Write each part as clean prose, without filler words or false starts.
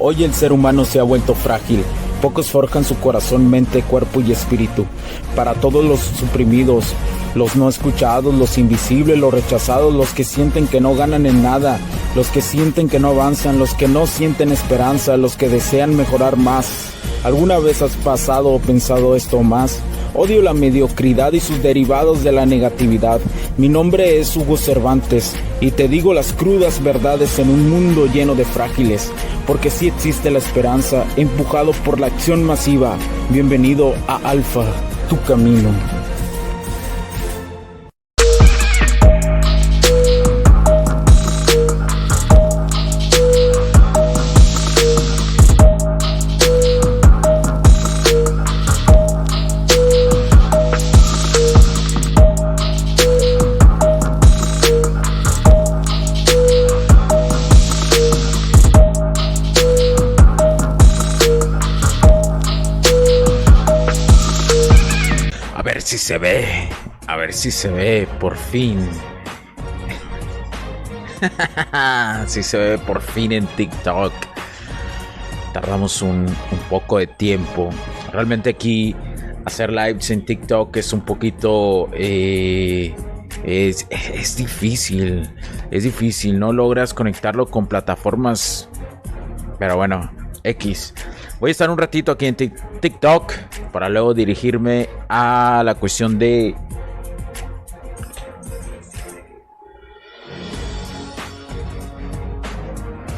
Hoy el ser humano se ha vuelto frágil. Pocos forjan su corazón, mente, cuerpo y espíritu. Para todos los suprimidos, los no escuchados, los invisibles, los rechazados, los que sienten que no ganan en nada, los que sienten que no avanzan, los que no sienten esperanza, los que desean mejorar más. ¿Alguna vez has pasado o pensado esto más? Odio la mediocridad y sus derivados de la negatividad. Mi nombre es Hugo Cervantes y te digo las crudas verdades en un mundo lleno de frágiles, porque sí existe la esperanza, empujado por la acción masiva. Bienvenido a Alfa, tu camino. A ver si se ve, por fin. Si se ve por fin en TikTok. Tardamos un poco de tiempo. Realmente aquí hacer lives en TikTok es un poquito... Es difícil. Es difícil. No logras conectarlo con plataformas. Pero bueno, X. Voy a estar un ratito aquí en TikTok para luego dirigirme a la cuestión de...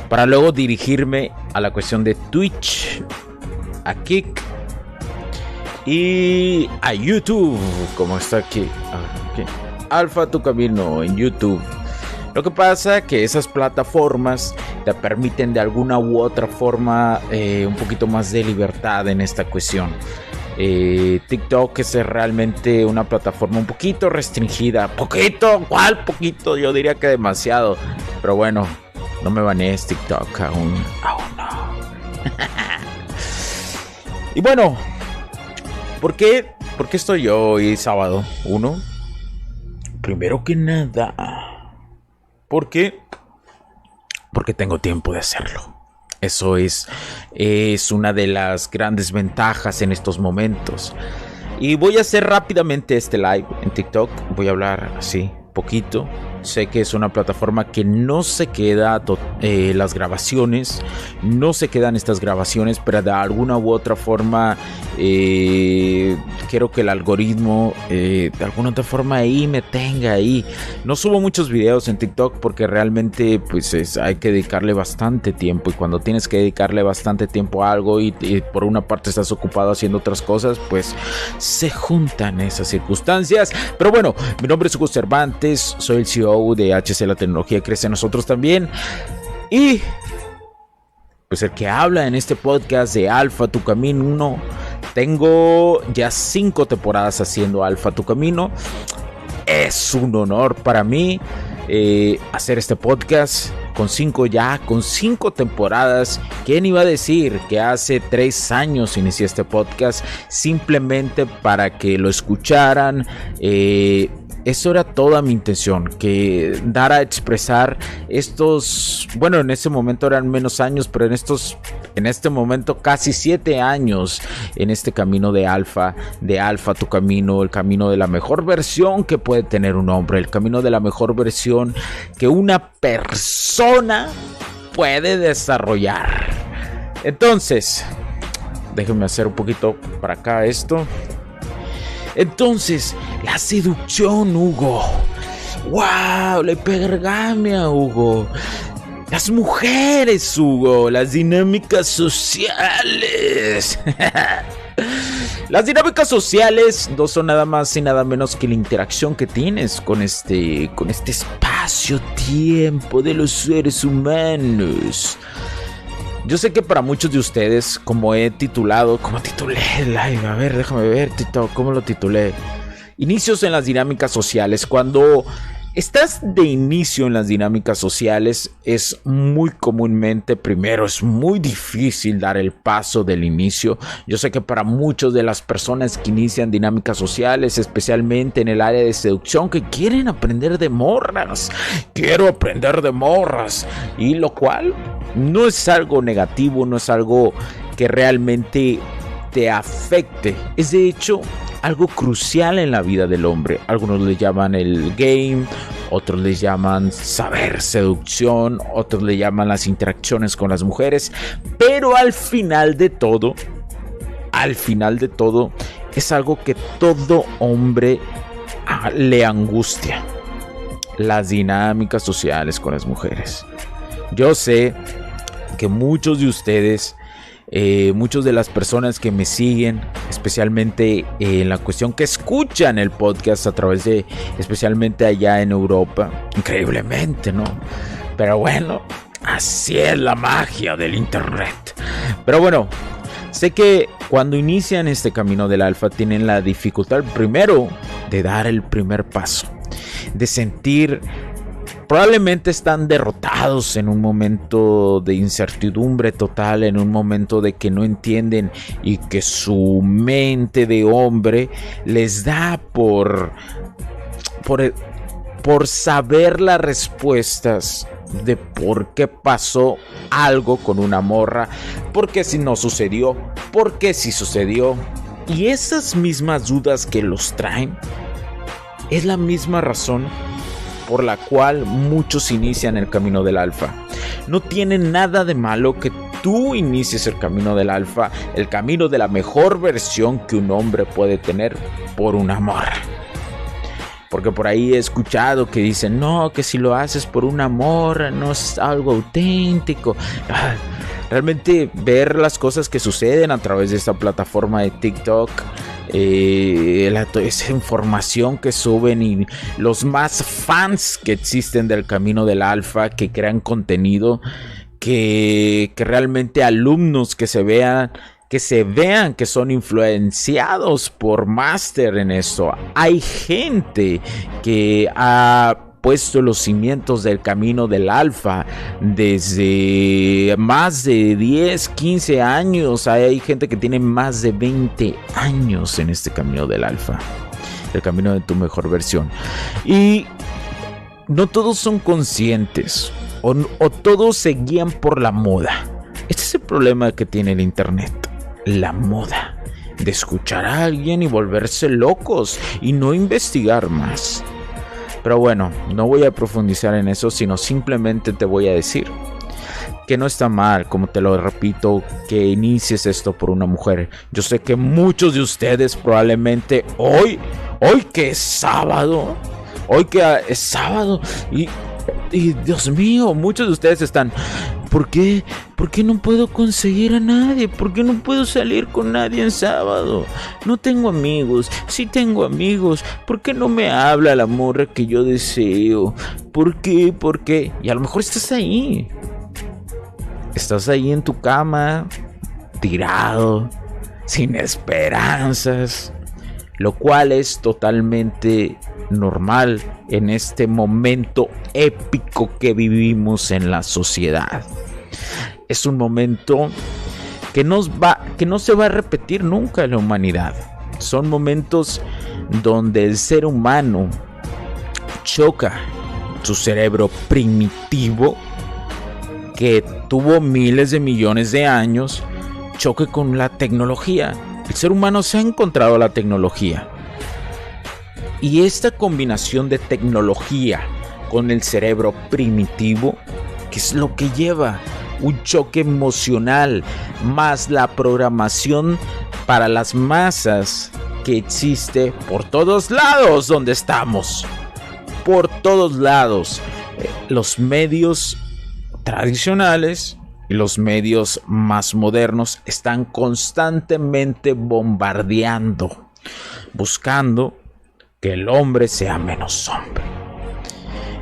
Para luego dirigirme a la cuestión de Twitch, a Kick y a YouTube, como está aquí. Alfa, tu camino en YouTube. Lo que pasa es que esas plataformas te permiten de alguna u otra forma un poquito más de libertad en esta cuestión. TikTok es realmente una plataforma un poquito restringida. ¿Poquito? ¿Cuál poquito? Yo diría que demasiado. Pero bueno, no me banees TikTok aún no. Y bueno, ¿por qué estoy yo hoy sábado 1? Primero que nada, ¿por qué? Porque tengo tiempo de hacerlo. Eso es una de las grandes ventajas en estos momentos. Y voy a hacer rápidamente este live en TikTok. Voy a hablar así, poquito. Sé que es una plataforma que no se queda las grabaciones. No se quedan estas grabaciones, pero de alguna u otra forma quiero que el algoritmo de alguna otra forma ahí me tenga ahí. No subo muchos videos en TikTok porque realmente pues hay que dedicarle bastante tiempo. Y cuando tienes que dedicarle bastante tiempo a algo y por una parte estás ocupado haciendo otras cosas, pues se juntan esas circunstancias. Pero bueno, mi nombre es Hugo Cervantes, soy el CEO de HC La Tecnología Crece en Nosotros también. Y pues el que habla en este podcast de Alfa, tu camino 1. Tengo ya 5 temporadas haciendo Alfa, tu camino. Es un honor para mí hacer este podcast con 5 temporadas. ¿Quién iba a decir que hace 3 años inicié este podcast simplemente para que lo escucharan? Eso era toda mi intención, que dar a expresar estos, bueno, en ese momento eran menos años, pero en este momento casi 7 años en este camino de Alfa, tu camino, el camino de la mejor versión que puede tener un hombre, el camino de la mejor versión que una persona puede desarrollar. Entonces, déjenme hacer un poquito para acá esto. Entonces, la seducción, Hugo. ¡Wow! La hipergamia, Hugo. Las mujeres, Hugo. Las dinámicas sociales. Las dinámicas sociales no son nada más y nada menos que la interacción que tienes con este espacio-tiempo de los seres humanos. Yo sé que para muchos de ustedes, como titulé el live, a ver, déjame ver, Tito, ¿cómo lo titulé? Inicios en las dinámicas sociales. Cuando estás de inicio en las dinámicas sociales, es muy comúnmente, primero, es muy difícil dar el paso del inicio. Yo sé que para muchas de las personas que inician dinámicas sociales, especialmente en el área de seducción, que quieren aprender de morras, quiero aprender de morras, y lo cual no es algo negativo, no es algo que realmente te afecte. Es de hecho algo crucial en la vida del hombre. Algunos le llaman el game, otros le llaman saber seducción, otros le llaman las interacciones con las mujeres, pero al final de todo es algo que todo hombre le angustia: las dinámicas sociales con las mujeres. Yo sé que muchos de ustedes, muchos de las personas que me siguen, especialmente en la cuestión que escuchan el podcast a través de, especialmente allá en Europa, increíblemente, ¿no? Pero bueno, así es la magia del internet. Pero bueno, sé que cuando inician este camino del alfa tienen la dificultad primero de dar el primer paso, de sentir. Probablemente están derrotados en un momento de incertidumbre total, en un momento de que no entienden y que su mente de hombre les da por saber las respuestas de por qué pasó algo con una morra, por qué si no sucedió, por qué si sucedió. Y esas mismas dudas que los traen es la misma razón por la cual muchos inician el camino del alfa. No tiene nada de malo que tú inicies el camino del alfa, el camino de la mejor versión que un hombre puede tener por una morra. Porque por ahí he escuchado que dicen, no, que si lo haces por una morra no es algo auténtico. Realmente ver las cosas que suceden a través de esta plataforma de TikTok, esa información que suben y los más fans que existen del camino del alfa, que crean contenido, que realmente alumnos que se vean que son influenciados por máster en esto. Hay gente que ha puesto los cimientos del camino del alfa desde más de 10, 15 años. Hay gente que tiene más de 20 años en este camino del alfa, el camino de tu mejor versión. Y no todos son conscientes o todos se guían por la moda. Este es el problema que tiene el internet, la moda, de escuchar a alguien y volverse locos y no investigar más. Pero bueno, no voy a profundizar en eso, sino simplemente te voy a decir que no está mal, como te lo repito, que inicies esto por una mujer. Yo sé que muchos de ustedes probablemente hoy que es sábado, y Dios mío, muchos de ustedes están, ¿por qué no puedo conseguir a nadie? ¿Por qué no puedo salir con nadie en sábado? No tengo amigos. Sí tengo amigos. ¿Por qué no me habla la morra que yo deseo? ¿Por qué? Y a lo mejor estás ahí. Estás ahí en tu cama, tirado, sin esperanzas, lo cual es totalmente normal en este momento épico que vivimos en la sociedad. Es un momento que no se va a repetir nunca en la humanidad. Son momentos donde el ser humano choca su cerebro primitivo, que tuvo miles de millones de años, choque con la tecnología. El ser humano se ha encontrado la tecnología. Y esta combinación de tecnología con el cerebro primitivo, que es lo que lleva un choque emocional, más la programación para las masas que existe por todos lados donde estamos. Por todos lados. Los medios tradicionales y los medios más modernos están constantemente bombardeando, buscando que el hombre sea menos hombre.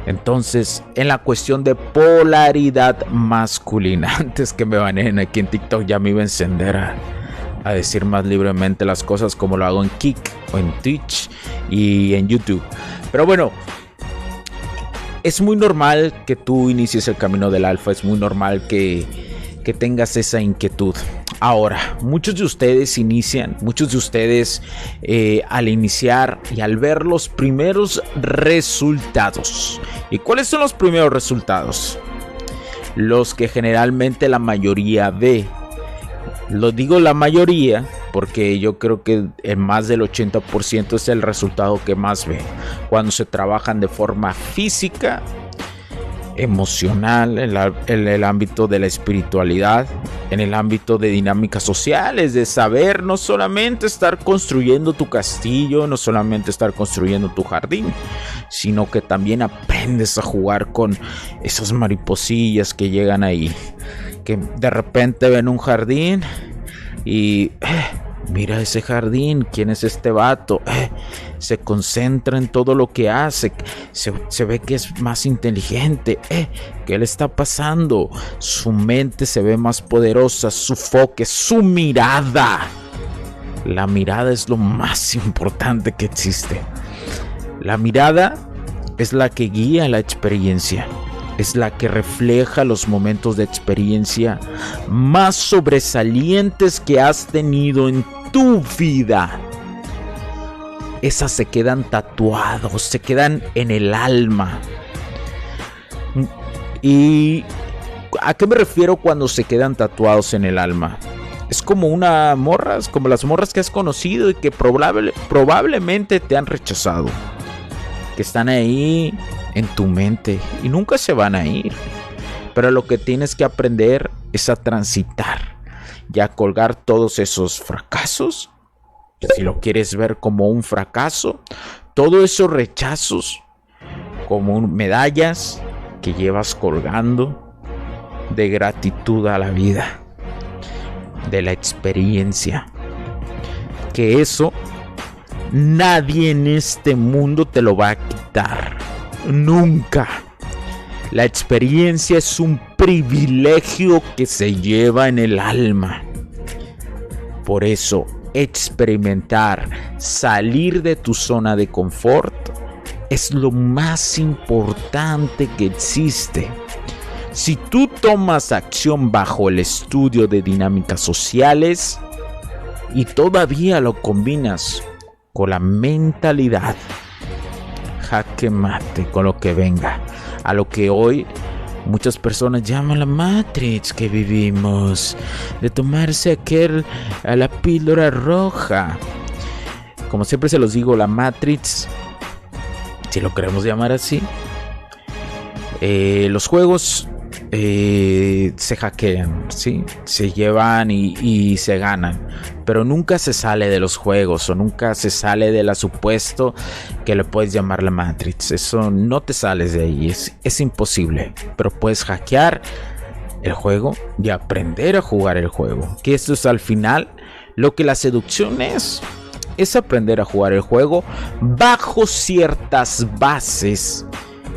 Entonces, en la cuestión de polaridad masculina, antes que me baneen aquí en TikTok, ya me iba a encender a decir más libremente las cosas como lo hago en Kick o en Twitch y en YouTube. Pero bueno, es muy normal que tú inicies el camino del alfa, es muy normal que tengas esa inquietud. Ahora, muchos de ustedes al iniciar y al ver los primeros resultados. ¿Y cuáles son los primeros resultados? los que generalmente la mayoría ve. Lo digo la mayoría porque yo creo que en más del 80% es el resultado que más ve. Cuando se trabajan de forma física, emocional, en el ámbito de la espiritualidad, en el ámbito de dinámicas sociales, de saber no solamente estar construyendo tu castillo, no solamente estar construyendo tu jardín, sino que también aprendes a jugar con esas mariposillas que llegan ahí, que de repente ven un jardín y mira ese jardín, ¿quién es este vato? Se concentra en todo lo que hace, se ve que es más inteligente. ¿Qué le está pasando? Su mente se ve más poderosa, su foco, su mirada. La mirada es lo más importante que existe. La mirada es la que guía la experiencia. Es la que refleja los momentos de experiencia más sobresalientes que has tenido en tu vida. Esas se quedan tatuados, se quedan en el alma. ¿Y a qué me refiero cuando se quedan tatuados en el alma? Es como una morra, es como las morras que has conocido y que probablemente te han rechazado, que están ahí en tu mente y nunca se van a ir. Pero lo que tienes que aprender es a transitar y a colgar todos esos fracasos, si lo quieres ver como un fracaso, todos esos rechazos como medallas que llevas colgando de gratitud a la vida, de la experiencia, que eso nadie en este mundo te lo va a quitar, nunca. La experiencia es un privilegio que se lleva en el alma. Por eso, experimentar, salir de tu zona de confort es lo más importante que existe. Si tú tomas acción bajo el estudio de dinámicas sociales y todavía lo combinas con la mentalidad jaque mate, con lo que venga, a lo que hoy muchas personas llaman la Matrix que vivimos, de tomarse a la píldora roja. Como siempre se los digo, la Matrix, si lo queremos llamar así, los juegos se hackean, ¿sí? Se llevan y se ganan, pero nunca se sale de los juegos o nunca se sale de la supuesto que le puedes llamar la Matrix. Eso no te sales de ahí, es imposible, pero puedes hackear el juego y aprender a jugar el juego, que esto es al final lo que la seducción es aprender a jugar el juego bajo ciertas bases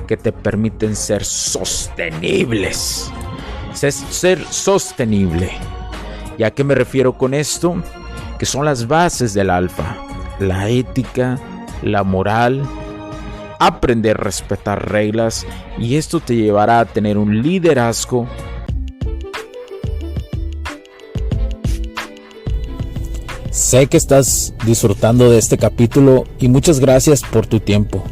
que te permiten ser sostenibles. Ser sostenible. ¿Y a qué me refiero con esto? Que son las bases del alfa: la ética, la moral, aprender a respetar reglas, y esto te llevará a tener un liderazgo. Sé que estás disfrutando de este capítulo y muchas gracias por tu tiempo.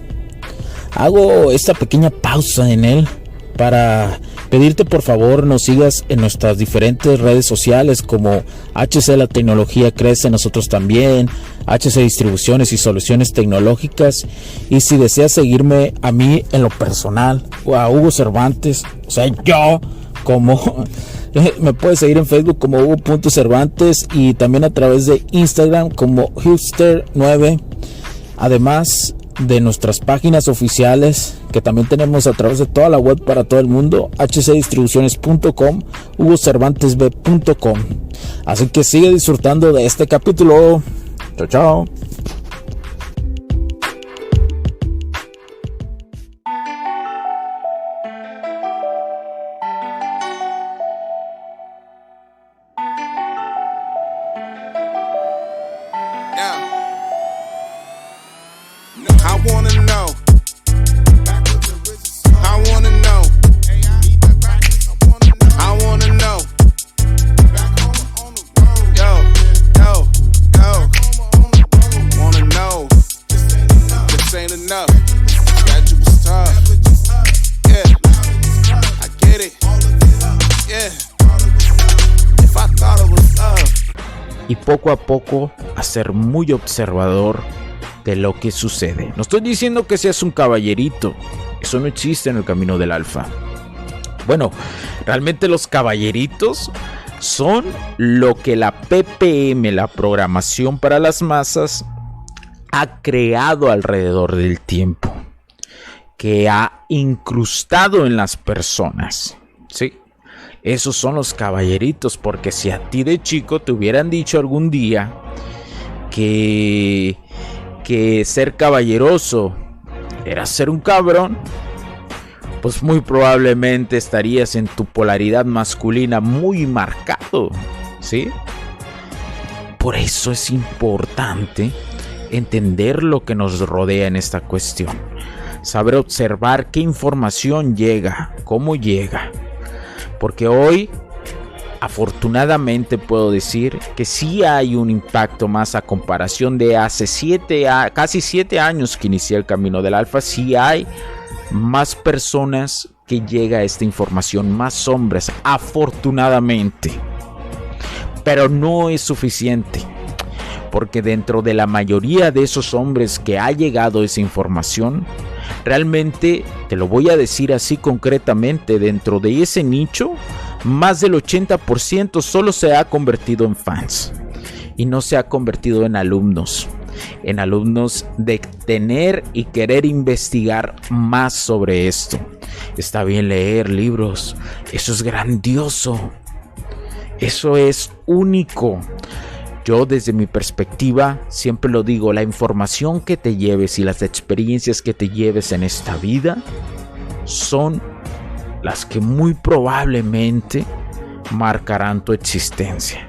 Hago esta pequeña pausa en él para pedirte por favor nos sigas en nuestras diferentes redes sociales como HC La Tecnología Crece, nosotros también, HC Distribuciones y Soluciones Tecnológicas. Y si deseas seguirme a mí en lo personal o a Hugo Cervantes, o sea yo, como me puedes seguir en Facebook como Hugo.Cervantes y también a través de Instagram como Hipster9, además de nuestras páginas oficiales que también tenemos a través de toda la web para todo el mundo: hcdistribuciones.com, hugocervantesb.com. Así que sigue disfrutando de este capítulo. Chao, chao. y poco a poco a ser muy observador de lo que sucede. No estoy diciendo que seas un caballerito, eso no existe en el camino del alfa. Bueno, realmente los caballeritos son lo que la PPM, la programación para las masas, ha creado alrededor del tiempo, que ha incrustado en las personas, ¿sí? Esos son los caballeritos, porque si a ti de chico te hubieran dicho algún día que ser caballeroso era ser un cabrón, pues muy probablemente estarías en tu polaridad masculina muy marcado, ¿sí? Por eso es importante entender lo que nos rodea en esta cuestión. Saber observar qué información llega, cómo llega. Porque hoy, afortunadamente puedo decir que sí hay un impacto más a comparación de hace casi 7 años que inicié el camino del alfa. Sí hay más personas que llega esta información, más hombres, afortunadamente. Pero no es suficiente, porque dentro de la mayoría de esos hombres que ha llegado esa información, realmente, te lo voy a decir así concretamente, dentro de ese nicho, más del 80% solo se ha convertido en fans y no se ha convertido en alumnos de tener y querer investigar más sobre esto. Está bien leer libros, eso es grandioso, eso es único. Yo desde mi perspectiva siempre lo digo, la información que te lleves y las experiencias que te lleves en esta vida son las que muy probablemente marcarán tu existencia.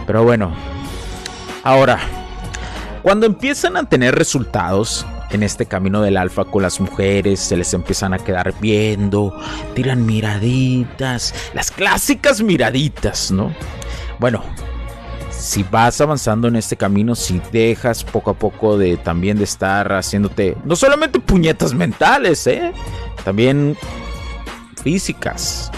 Pero bueno, ahora, cuando empiezan a tener resultados en este camino del alfa con las mujeres, se les empiezan a quedar viendo, tiran miraditas, las clásicas miraditas, ¿no? Bueno, si vas avanzando en este camino, si dejas poco a poco también de estar haciéndote no solamente puñetas mentales, también físicas.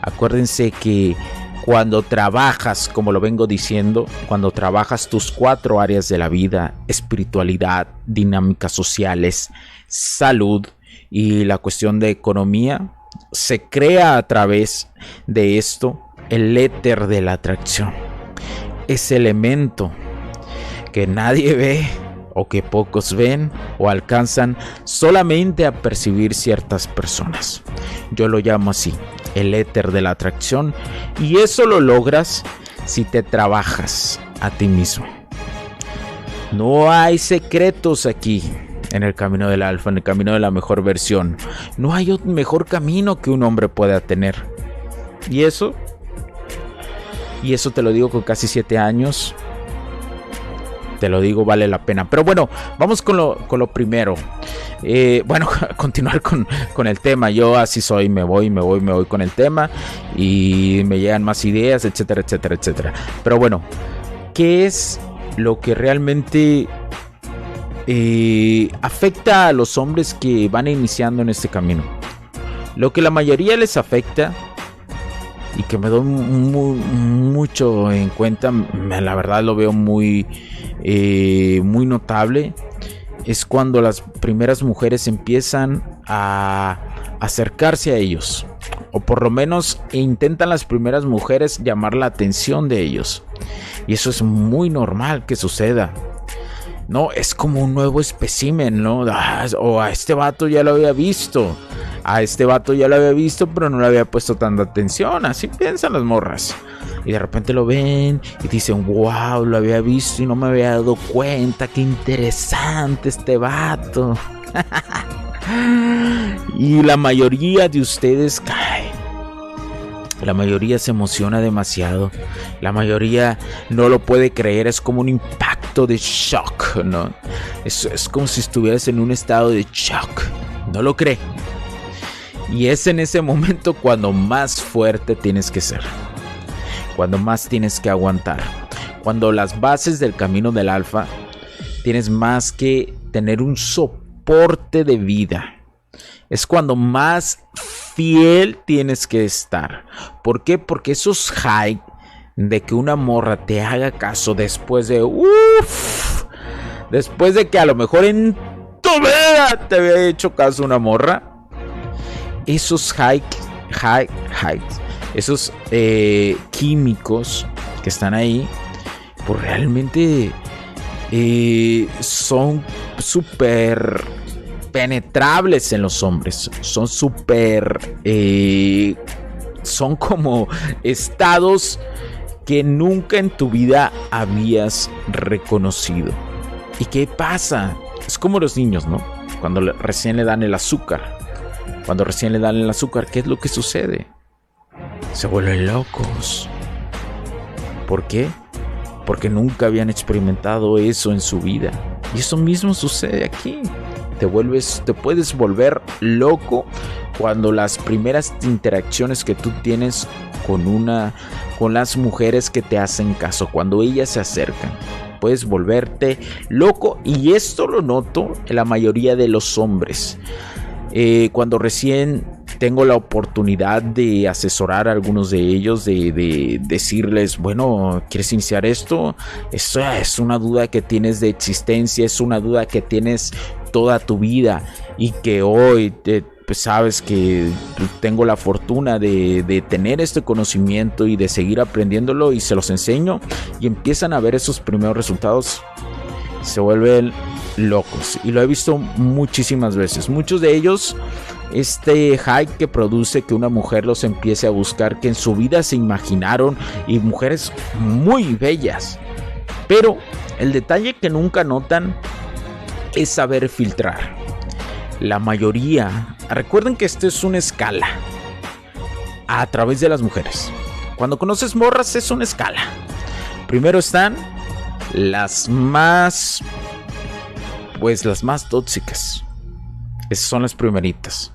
Acuérdense que cuando trabajas, como lo vengo diciendo, cuando trabajas tus 4 áreas de la vida, espiritualidad, dinámicas sociales, salud y la cuestión de economía, se crea a través de esto el éter de la atracción. Ese elemento que nadie ve o que pocos ven o alcanzan solamente a percibir ciertas personas. Yo lo llamo así, el éter de la atracción, y eso lo logras si te trabajas a ti mismo. No hay secretos aquí en el camino del alfa, en el camino de la mejor versión. No hay otro mejor camino que un hombre pueda tener. Y eso te lo digo con casi 7 años. Te lo digo, vale la pena. Pero bueno, vamos con lo primero. Bueno, continuar con el tema. Yo así soy, me voy con el tema y me llegan más ideas, etcétera, etcétera, etcétera. Pero bueno, ¿qué es lo que realmente afecta a los hombres que van iniciando en este camino? Lo que la mayoría les afecta y que me doy mucho en cuenta, la verdad lo veo muy notable, es cuando las primeras mujeres empiezan a acercarse a ellos, o por lo menos intentan las primeras mujeres llamar la atención de ellos, y eso es muy normal que suceda. No, es como un nuevo espécimen, ¿no? O a este vato ya lo había visto. Pero no le había puesto tanta atención. Así piensan las morras. Y de repente lo ven y dicen, wow, lo había visto y no me había dado cuenta. Qué interesante este vato. Y la mayoría de ustedes cae. La mayoría se emociona demasiado. La mayoría no lo puede creer. Es como un impacto de shock, ¿no? Es como si estuvieras en un estado de shock. No lo cree. Y es en ese momento cuando más fuerte tienes que ser. Cuando más tienes que aguantar. Cuando las bases del camino del alfa tienes más que tener un soporte de vida. Es cuando más fiel tienes que estar. ¿Por qué? Porque esos high de que una morra te haga caso después de que a lo mejor en tu vida te había hecho caso una morra, esos esos químicos que están ahí, pues realmente son súper penetrables en los hombres, son son como estados que nunca en tu vida habías reconocido. ¿Y qué pasa? Es como los niños, ¿no? Cuando recién le dan el azúcar. ¿Qué es lo que sucede? Se vuelven locos. ¿Por qué? Porque nunca habían experimentado eso en su vida. Y eso mismo sucede aquí. Te puedes volver loco cuando las primeras interacciones que tú tienes con las mujeres que te hacen caso, cuando ellas se acercan, puedes volverte loco. Y esto lo noto en la mayoría de los hombres. Cuando recién tengo la oportunidad de asesorar a algunos de ellos, de decirles, bueno, ¿quieres iniciar esto? Eso es una duda que tienes de existencia, es una duda que tienes toda tu vida y que hoy pues sabes que tengo la fortuna de tener este conocimiento y de seguir aprendiéndolo, y se los enseño y empiezan a ver esos primeros resultados, se vuelven locos. Y lo he visto muchísimas veces. Muchos de ellos, este hype que produce que una mujer los empiece a buscar, que en su vida se imaginaron, y mujeres muy bellas, pero el detalle que nunca notan es saber filtrar. La mayoría, recuerden que esto es una escala a través de las mujeres. Cuando conoces morras es una escala. Primero están las más tóxicas. Esas son las primeritas.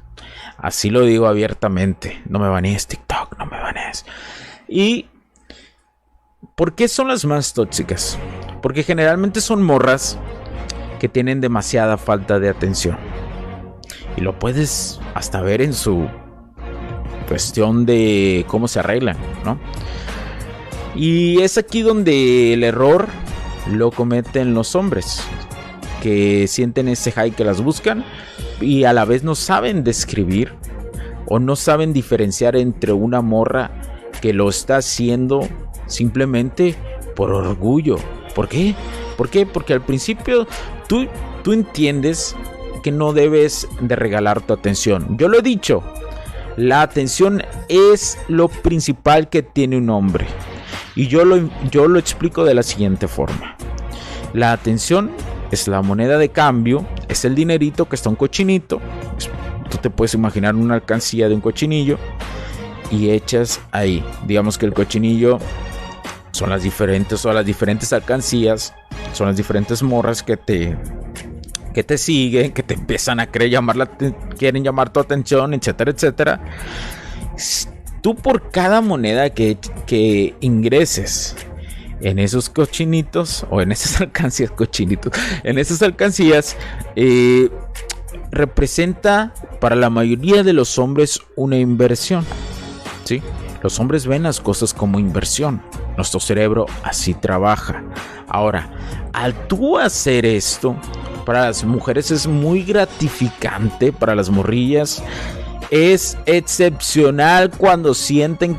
Así lo digo abiertamente. No me banees TikTok, no me banees. ¿Y por qué son las más tóxicas? Porque generalmente son morras que tienen demasiada falta de atención. Y lo puedes hasta ver en su cuestión de cómo se arreglan, ¿no? Y es aquí donde el error lo cometen los hombres, que sienten ese high, que las buscan y a la vez no saben describir o no saben diferenciar entre una morra que lo está haciendo simplemente por orgullo. ¿Por qué? Porque al principio tú entiendes que no debes de regalar tu atención. Yo lo he dicho, la atención es lo principal que tiene un hombre. Y yo lo explico de la siguiente forma. La atención es la moneda de cambio, es el dinerito que está un cochinito. Tú te puedes imaginar una alcancía de un cochinillo y echas ahí. Digamos que el cochinillo son las diferentes alcancías, son las diferentes morras que te siguen, que te empiezan a quieren llamar tu atención, etcétera, etcétera. Tú por cada moneda que ingreses en esos cochinitos o en esas alcancías, representa para la mayoría de los hombres una inversión, ¿sí? Los hombres ven las cosas como inversión. Nuestro cerebro así trabaja. Ahora, al tú hacer esto, para las mujeres es muy gratificante, para las morrillas es excepcional cuando sienten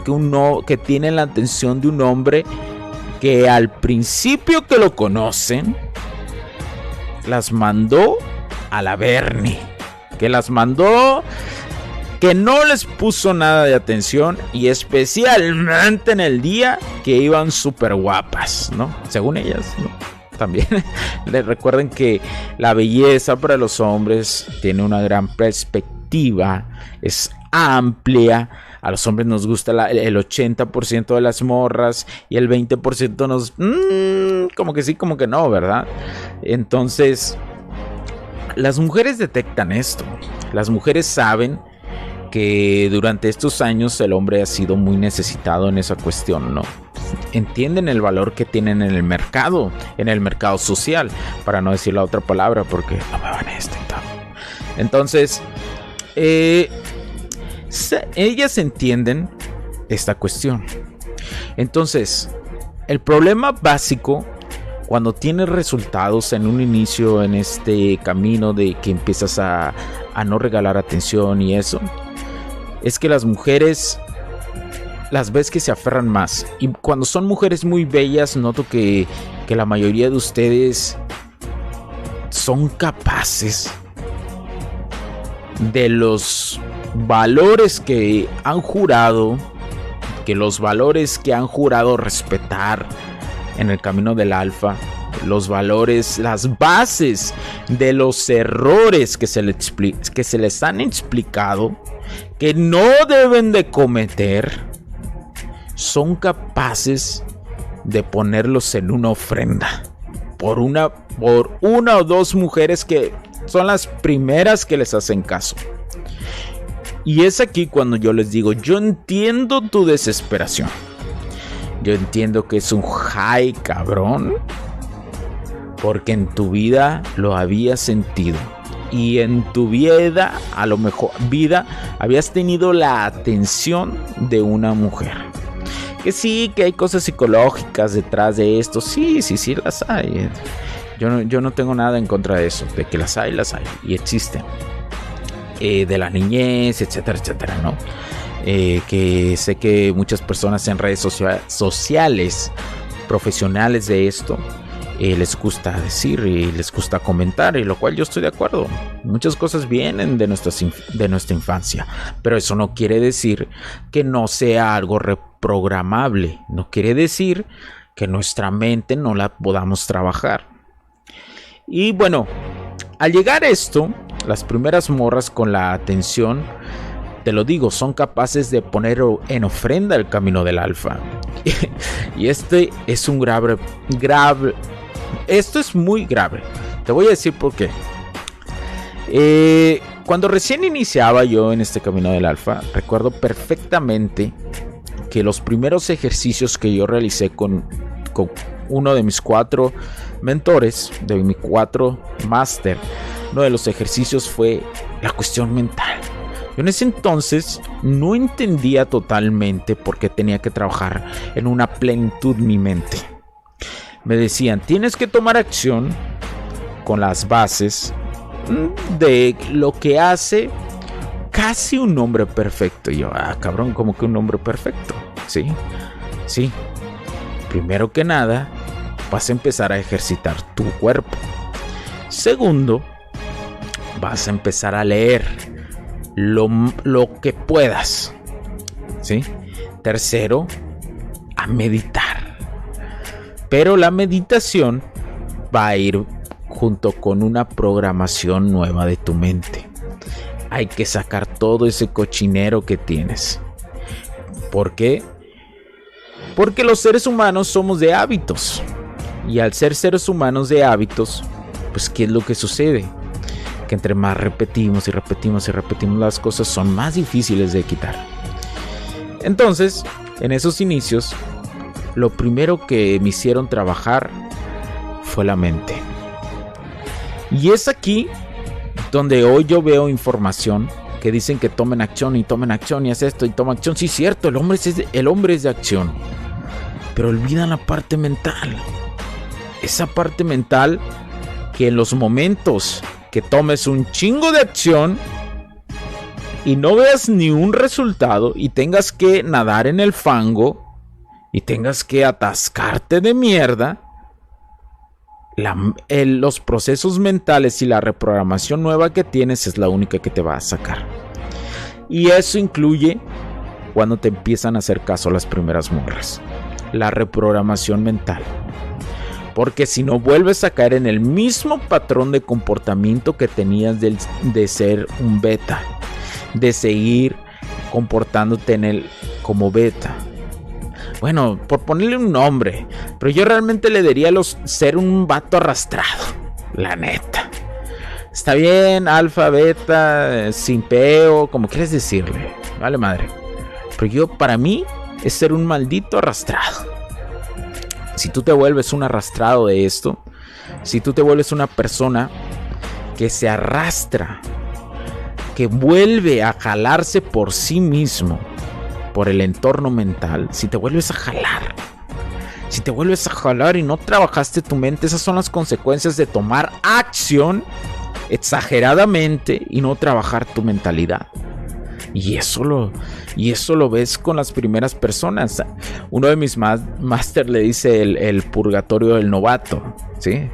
que tienen la atención de un hombre que al principio que lo conocen las mandó a la Bernie, que no les puso nada de atención, y especialmente en el día que iban súper guapas, ¿no? Según ellas, ¿no? También les recuerden que la belleza para los hombres tiene una gran perspectiva, es amplia. A los hombres nos gusta el 80% de las morras y el 20% nos... como que sí, como que no, ¿verdad? Entonces, las mujeres detectan esto. Las mujeres saben que durante estos años el hombre ha sido muy necesitado en esa cuestión, ¿no? Entienden el valor que tienen en el mercado social, para no decir la otra palabra porque no me van a TikTok. Entonces, ellas entienden esta cuestión. Entonces, el problema básico cuando tienes resultados en un inicio en este camino de que empiezas a no regalar atención y eso, es que las mujeres las ves que se aferran más. Y cuando son mujeres muy bellas, noto que la mayoría de ustedes son capaces de los valores que han jurado, respetar en el camino del alfa, los valores, las bases de los errores que se les han explicado, que no deben de cometer, son capaces de ponerlos en una ofrenda por una o dos mujeres que son las primeras que les hacen caso. Y es aquí cuando yo les digo, yo entiendo tu desesperación. Yo entiendo que es un high cabrón, porque en tu vida lo habías sentido. Y en tu vida, a lo mejor habías tenido la atención de una mujer. Que sí, que hay cosas psicológicas detrás de esto. Sí, las hay. Yo no tengo nada en contra de eso. De que las hay y existen. De la niñez, etcétera, ¿no? Que sé que muchas personas en redes sociales, profesionales de esto, les gusta decir y les gusta comentar, y lo cual yo estoy de acuerdo. Muchas cosas vienen de nuestra infancia, pero eso no quiere decir que no sea algo reprogramable. No quiere decir que nuestra mente no la podamos trabajar. Y bueno, al llegar esto, las primeras morras con la atención, te lo digo, son capaces de poner en ofrenda el camino del alfa. Y este es un grave. Esto es muy grave. Te voy a decir por qué. Cuando recién iniciaba yo en este camino del alfa, recuerdo perfectamente que los primeros ejercicios que yo realicé con uno de mis 4 mentores, de mi 4 máster, uno de los ejercicios fue la cuestión mental. Yo en ese entonces no entendía totalmente por qué tenía que trabajar en una plenitud mi mente. Me decían, tienes que tomar acción con las bases de lo que hace casi un hombre perfecto. Y yo, cabrón, ¿cómo que un hombre perfecto? Sí. Primero que nada, vas a empezar a ejercitar tu cuerpo. Segundo, vas a empezar a leer lo que puedas, ¿sí? Tercero, a meditar. Pero la meditación va a ir junto con una programación nueva de tu mente. Hay que sacar todo ese cochinero que tienes. ¿Por qué? Porque los seres humanos somos de hábitos. Y al ser seres humanos de hábitos, pues ¿qué es lo que sucede? Que entre más repetimos las cosas, son más difíciles de quitar. Entonces, en esos inicios, lo primero que me hicieron trabajar fue la mente. Y es aquí donde hoy yo veo información que dicen que tomen acción y haz esto y toma acción. Sí, cierto, el hombre es de acción, pero olvidan la parte mental. Esa parte mental que en los momentos que tomes un chingo de acción y no veas ni un resultado y tengas que nadar en el fango y tengas que atascarte de mierda, los procesos mentales y la reprogramación nueva que tienes es la única que te va a sacar. Y eso incluye cuando te empiezan a hacer caso las primeras morras, la reprogramación mental. Porque si no, vuelves a caer en el mismo patrón de comportamiento que tenías de ser un beta, de seguir comportándote como beta. Bueno, por ponerle un nombre, pero yo realmente le diría ser un vato arrastrado, la neta. Está bien, alfa, beta, sin peo, como quieres decirle, vale madre. Pero para mí es ser un maldito arrastrado. Si tú te vuelves un arrastrado de esto, si tú te vuelves una persona que se arrastra, que vuelve a jalarse por sí mismo por el entorno mental, si te vuelves a jalar, y no trabajaste tu mente, esas son las consecuencias de tomar acción exageradamente y no trabajar tu mentalidad. Y eso lo ves con las primeras personas. Uno de mis máster le dice el purgatorio del novato, ¿sí?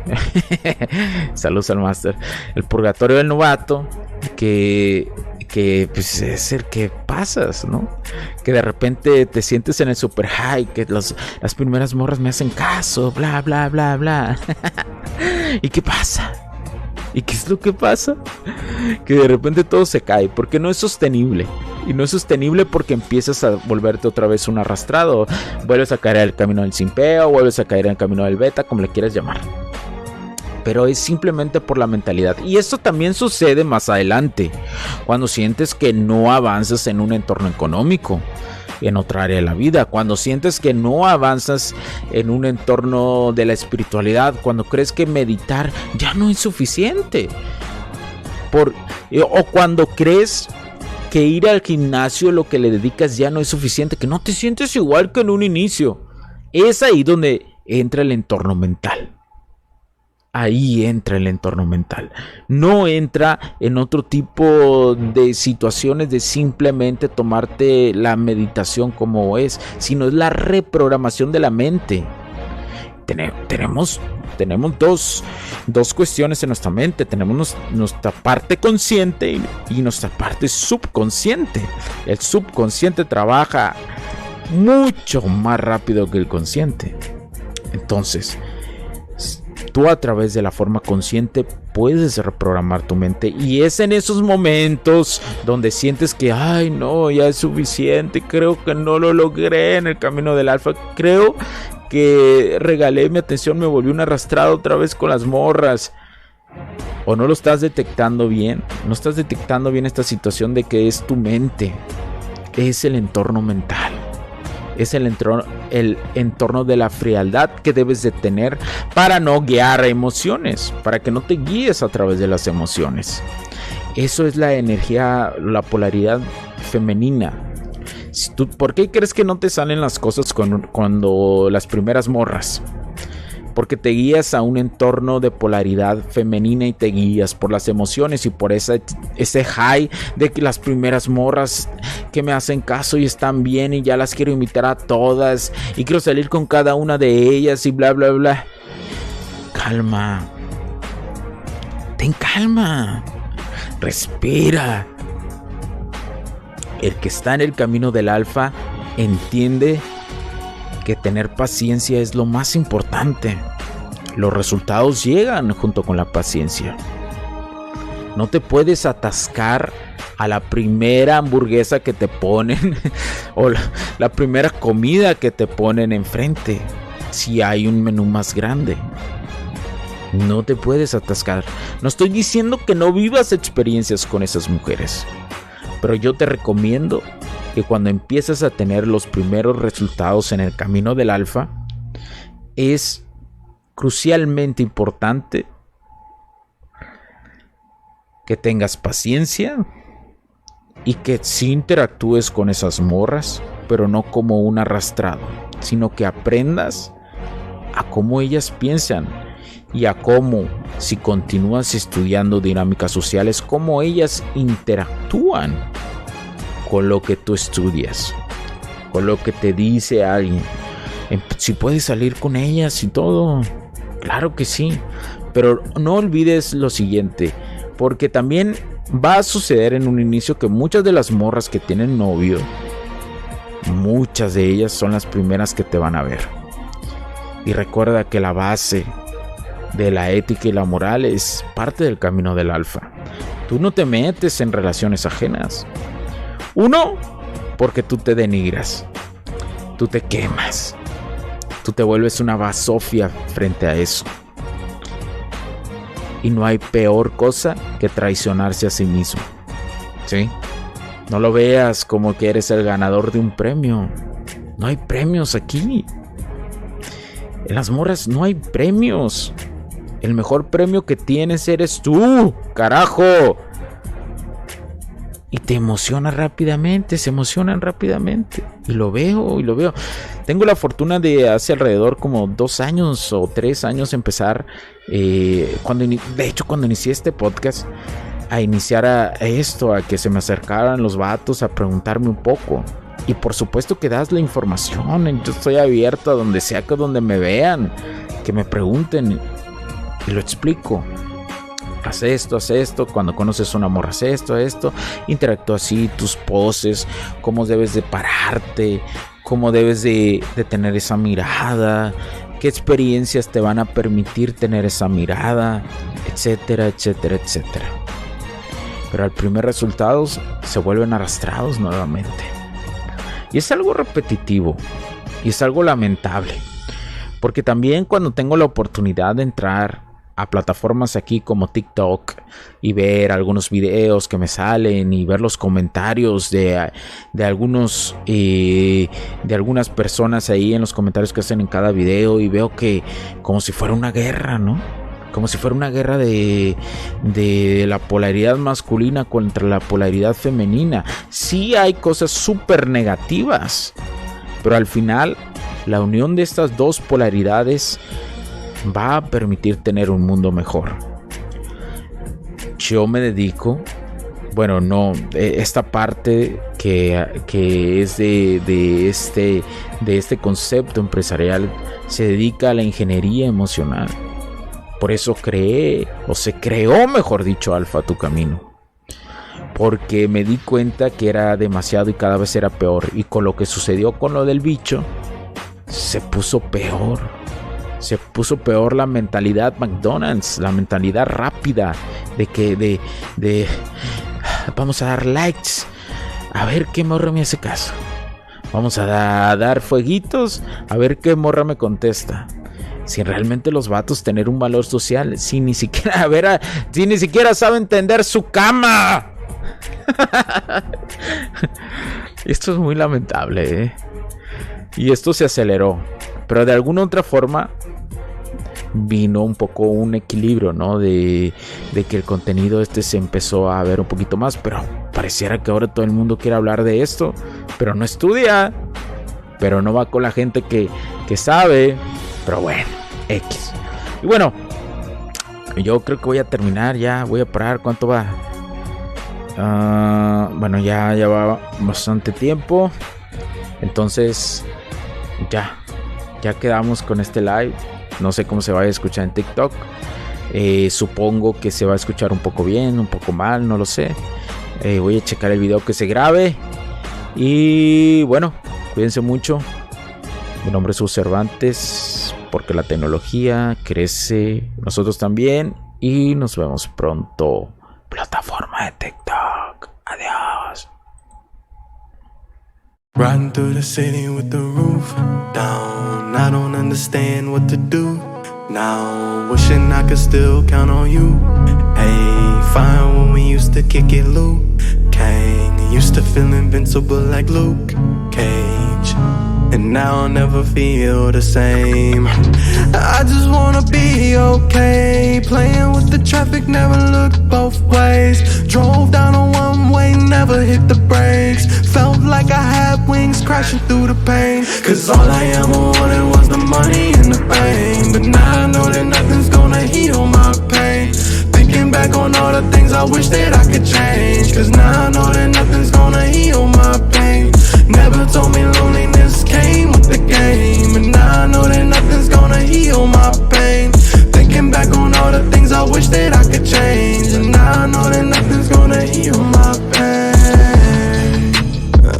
Saludos al máster. El purgatorio del novato, que pues es el que pasas, ¿no? Que de repente te sientes en el super high, que las primeras morras me hacen caso, bla, bla, bla, bla. ¿Y qué pasa? ¿Y qué es lo que pasa? Que de repente todo se cae, porque no es sostenible. Y no es sostenible porque empiezas a volverte otra vez un arrastrado. Vuelves a caer en el camino del simpeo, vuelves a caer en el camino del beta, como le quieras llamar. Pero es simplemente por la mentalidad. Y esto también sucede más adelante, cuando sientes que no avanzas en un entorno económico, en otra área de la vida, cuando sientes que no avanzas en un entorno de la espiritualidad, cuando crees que meditar ya no es suficiente, o cuando crees que ir al gimnasio, lo que le dedicas, ya no es suficiente, que no te sientes igual que en un inicio. Es ahí donde entra el entorno mental. Ahí entra el entorno mental. No entra en otro tipo de situaciones de simplemente tomarte la meditación como es, sino es la reprogramación de la mente. Tenemos dos cuestiones en nuestra mente. Tenemos nuestra parte consciente y nuestra parte subconsciente. El subconsciente trabaja mucho más rápido que el consciente. Entonces, tú a través de la forma consciente puedes reprogramar tu mente, y es en esos momentos donde sientes que ay no, ya es suficiente, creo que no lo logré en el camino del alfa, creo que regalé mi atención, me volví un arrastrado otra vez con las morras. O no lo estás detectando bien, no estás detectando bien esta situación de que es tu mente, es el entorno mental. Es el entorno de la frialdad que debes de tener para no guiar a emociones, para que no te guíes a través de las emociones. Eso es la energía, la polaridad femenina. ¿Por qué crees que no te salen las cosas cuando las primeras morras? Porque te guías a un entorno de polaridad femenina y te guías por las emociones y por ese high de que las primeras morras que me hacen caso y están bien y ya las quiero imitar a todas y quiero salir con cada una de ellas y bla bla bla. Calma. Ten calma. Respira. El que está en el camino del alfa entiende que tener paciencia es lo más importante. Los resultados llegan junto con la paciencia. No te puedes atascar a la primera hamburguesa que te ponen o la primera comida que te ponen enfrente si hay un menú más grande. No te puedes atascar. No estoy diciendo que no vivas experiencias con esas mujeres, pero yo te recomiendo que cuando empiezas a tener los primeros resultados en el camino del alfa, es crucialmente importante que tengas paciencia y que sí interactúes con esas morras, pero no como un arrastrado, sino que aprendas a cómo ellas piensan y a cómo, si continúas estudiando dinámicas sociales, cómo ellas interactúan con lo que tú estudias, con lo que te dice alguien. Si puedes salir con ellas y todo, claro que sí, pero no olvides lo siguiente, porque también va a suceder en un inicio que muchas de las morras que tienen novio, muchas de ellas son las primeras que te van a ver. Y recuerda que la base de la ética y la moral es parte del camino del alfa. Tú no te metes en relaciones ajenas. Uno, porque tú te denigras, tú te quemas, tú te vuelves una basofia frente a eso. Y no hay peor cosa que traicionarse a sí mismo, ¿sí? No lo veas como que eres el ganador de un premio. No hay premios aquí. En las morras no hay premios. El mejor premio que tienes eres tú, carajo. y te emociona rápidamente, se emocionan rápidamente. Y lo veo. Tengo la fortuna de hace alrededor como 2 años o 3 años empezar, cuando inicié este podcast, a iniciar a que se me acercaran los vatos a preguntarme un poco. Y por supuesto que das la información. Yo estoy abierto a donde sea, que donde me vean, que me pregunten y lo explico. Haz esto, cuando conoces a una morra, haz esto, interactúa así, tus poses, cómo debes de pararte, cómo debes de tener esa mirada, qué experiencias te van a permitir tener esa mirada, etcétera. Pero al primer resultado se vuelven arrastrados nuevamente. Y es algo repetitivo y es algo lamentable, porque también cuando tengo la oportunidad de entrar a plataformas aquí como TikTok y ver algunos videos que me salen y ver los comentarios de algunas personas ahí en los comentarios que hacen en cada video, y veo que como si fuera una guerra, ¿no? Como si fuera una guerra de la polaridad masculina contra la polaridad femenina. Sí hay cosas súper negativas, pero al final la unión de estas dos polaridades va a permitir tener un mundo mejor. Yo me dedico, esta parte que es de este concepto empresarial se dedica a la ingeniería emocional. Por eso se creó, mejor dicho, Alfa Tu Camino. Porque me di cuenta que era demasiado y cada vez era peor. Y con lo que sucedió con lo del bicho, se puso peor. Se puso peor la mentalidad McDonald's, la mentalidad rápida de vamos a dar likes, a ver qué morra me hace caso. Vamos a dar fueguitos, a ver qué morra me contesta. Sin realmente los vatos tener un valor social, sin ni siquiera sabe entender su cama. Esto es muy lamentable, ¿eh? Y esto se aceleró. Pero de alguna otra forma vino un poco un equilibrio, ¿no? De que el contenido se empezó a ver un poquito más. Pero pareciera que ahora todo el mundo quiere hablar de esto, pero no estudia, pero no va con la gente que sabe. Pero bueno, X. Y bueno, yo creo que voy a terminar ya. Voy a parar. ¿Cuánto va? Ya va bastante tiempo. Entonces ya quedamos con este live. No sé cómo se va a escuchar en TikTok. Supongo que se va a escuchar un poco bien, un poco mal, no lo sé. Voy a checar el video que se grabe. Y bueno, cuídense mucho. Mi nombre es Jesús Cervantes, porque la tecnología crece, nosotros también. Y nos vemos pronto. Plataforma de TikTok. Adiós. Riding through the city with the roof down. I don't understand what to do now. Wishing I could still count on you. Hey, fine when we used to kick it, Luke Kang. Used to feel invincible like Luke Cage. And now I'll never feel the same. I just wanna be okay. Playing with the traffic, never looked both ways. Drove down a one-way, never hit the brakes. Felt like I had wings crashing through the pain. Cause all I ever wanted was the money and the fame. But now I know that nothing's gonna heal my pain. Thinking back on all the things I wish that I could change. Cause now I know that nothing's gonna heal my pain. Never told me loneliness came with the game. And now I know that nothing's gonna heal my pain. Thinking back on all the things I wish that I could change. And now I know that nothing's gonna heal my pain.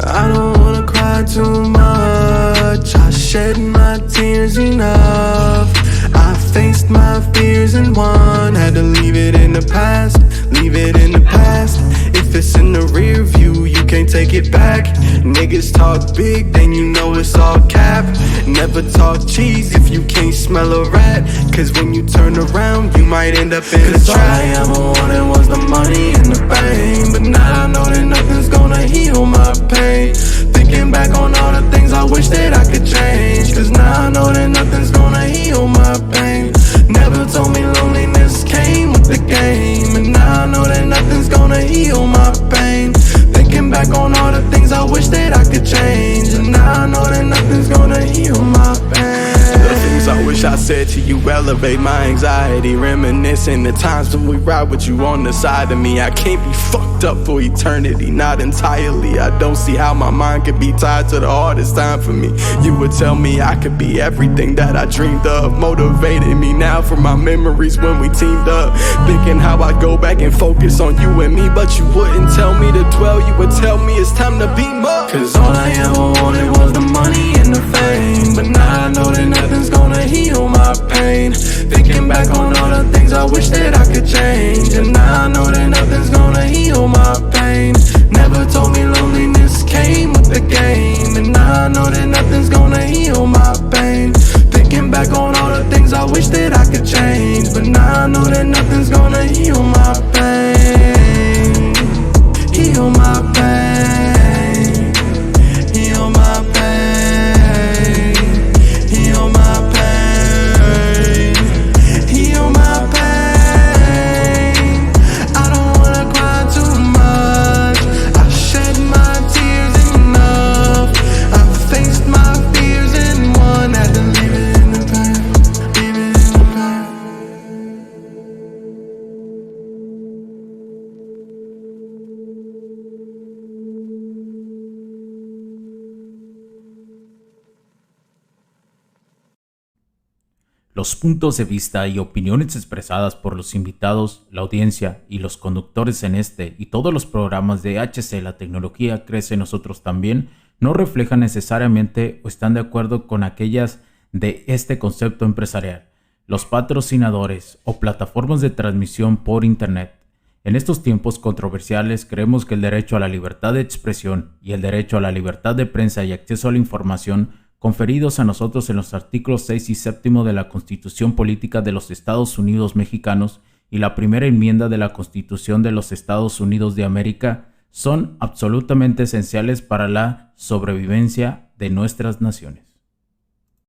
I don't wanna cry too much. I shed my tears enough. I faced my fears and won. Had to leave it in the past. Leave it in the past. If it's in the rear view, you can't take it back. Niggas talk big, then you know it's all cap. Never talk cheese if you can't smell a rat. Cause when you turn around, you might end up in a trap. All I ever wanted was the money and the fame. But now I know that nothing's gonna heal my pain. Thinking back on all the things I wish that I could change. Cause now I know that nothing's gonna heal my pain. Never told me loneliness came with the game. And now I know that nothing's gonna heal my pain. wish that I could change, and now I know that nothing's gonna heal my pain. The things I wish I said to you elevate my anxiety, reminiscing the times when we ride with you on the side of me. I can't be fucked up for eternity, not entirely. I don't see how my mind could be tied to the hardest time for me. You would tell me I could be everything that I dreamed of, motivated me now from my memories when we teamed up, thinking how I'd go back and focus on you and me, but you wouldn't tell me to dwell, you would tell me it's time to beam up. Cause all I ever wanted was the money and the fame, but now I know that nothing's gonna heal my pain. Thinking back on all the things I wish that I could change, and now I know that nothing's gonna heal my pain. Never told me loneliness came with the game, and now I know that nothing's gonna heal my pain. Thinking back on all the things I wish that I could change, but now I know that nothing's gonna heal my pain. Heal my pain. Heal my pain. Heal my pain. Heal my pain. I don't wanna cry too much. I shed my tears enough. I faced my fears and one had to leave it in the past. Leave it in the past. Los puntos de vista y opiniones expresadas por los invitados, la audiencia y los conductores en este y todos los programas de HC La Tecnología Crece en Nosotros También no reflejan necesariamente o están de acuerdo con aquellas de este concepto empresarial, los patrocinadores o plataformas de transmisión por Internet. En estos tiempos controversiales creemos que el derecho a la libertad de expresión y el derecho a la libertad de prensa y acceso a la información conferidos a nosotros en los artículos 6 y 7 de la Constitución Política de los Estados Unidos Mexicanos y la primera enmienda de la Constitución de los Estados Unidos de América son absolutamente esenciales para la sobrevivencia de nuestras naciones.